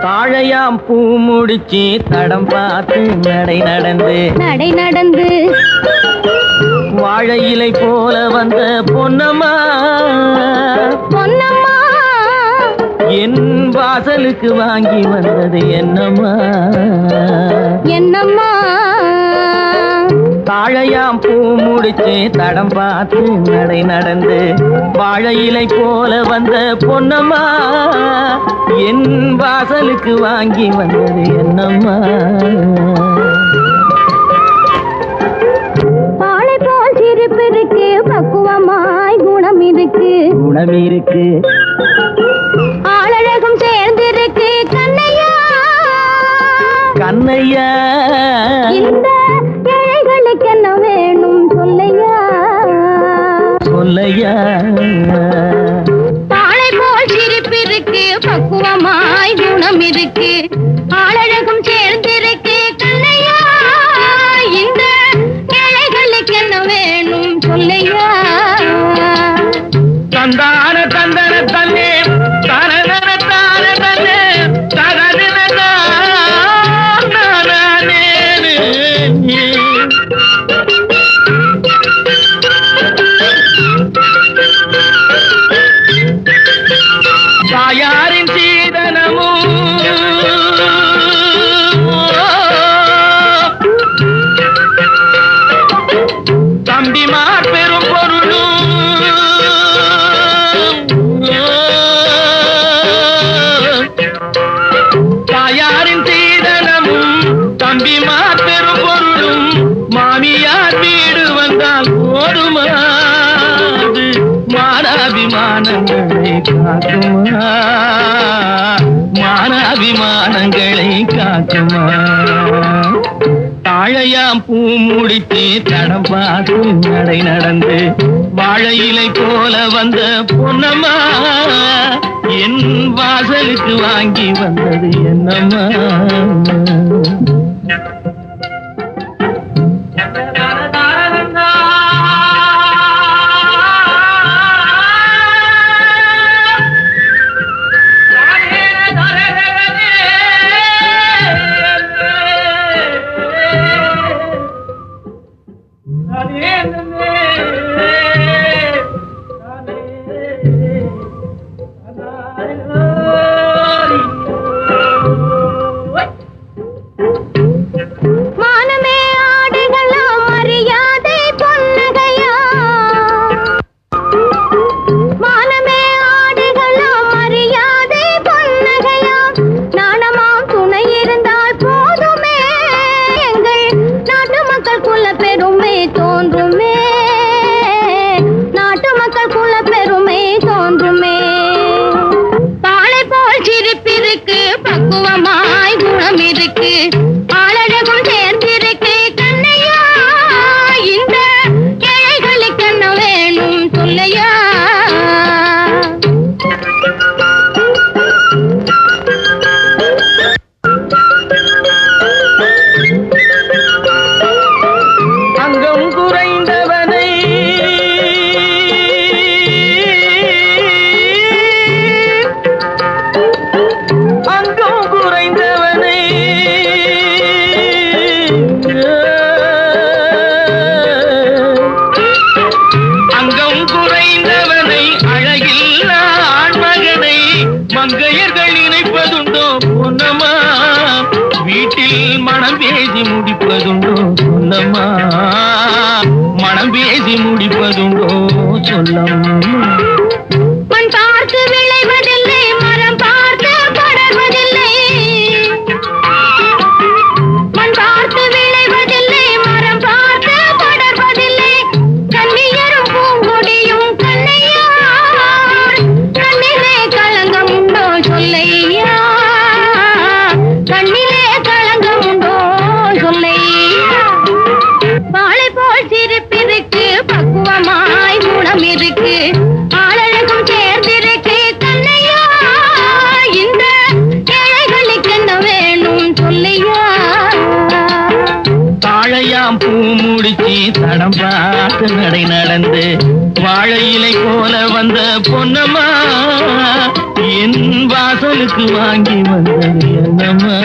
தாழையாம் பூ முடிச்சு தடம் பார்த்து நடை நடந்து வாழை இலை போல வந்த பொன்னம்மா என் வாசலுக்கு வாங்கி வந்தது என்னம்மா தாழையாம் பூ முடிச்சு தடம் பார்த்து நடை நடந்து வாழை இலை போல வந்த பொன்னம்மா என் வாசலுக்கு வாங்கி வந்தது என்னம்மா பாலை போல் சிரிப்பு இருக்கு பக்குவமாய் குணம் இருக்கு ஆளழகும் சேர்ந்திருக்கு கண்ணையா இந்த ஏழைகளுக்கு என்ன வேணும் சொல்லையா பாலை போல் சிரிப்பு இருக்கு பக்குவமாய் குணம் இருக்கு ஆளழகும் சேர்ந்திருக்கு கண்ணையா இந்த ஏழைகளுக்கு என்ன வேணும் சொல்லையா தந்தான தந்தன தன்னே தரதன தான தன்னே தரதன தானே தாயாரின் சீதனமும் தம்பிமார் பெரும் பொருளும் தாயாரின் சீதனமும் தம்பிமார் பெரும் பொருளும் மாமியார் வீடு வந்தால் போடுமாது மானாபிமானங்களை காக்குமா மானாபிமானங்களை காக்குமா தாழையாம் பூ முடித்து தடம் பார்த்து நடை நடந்து வாழை இலை போல வந்த பொன்னம்மா என் வாசலுக்கு வாங்கி வந்தது என்னம்மா மங்கையர்கள் நினைப்பதுண்டோ பொன்னம்மா வீட்டில் மனம் பேசி முடிப்பதுண்டோ சொல்லம்மா மனம் பேசி முடிப்பதுண்டோ சொல்லம்மா மண் பார்த்து விளைவதில்லை மரம் பார்த்து படர்வதில்லை மண் பார்த்து விளைவதில்லை மரம் பார்த்து படர்வதில்லை கண்ணியரும் பூங்கொடி நடம் பார்த்து நடை நடந்து வாழை இலை போல வந்த பொன்னம்மா என் வாசலுக்கு வாங்கி வந்தது என்னம்மா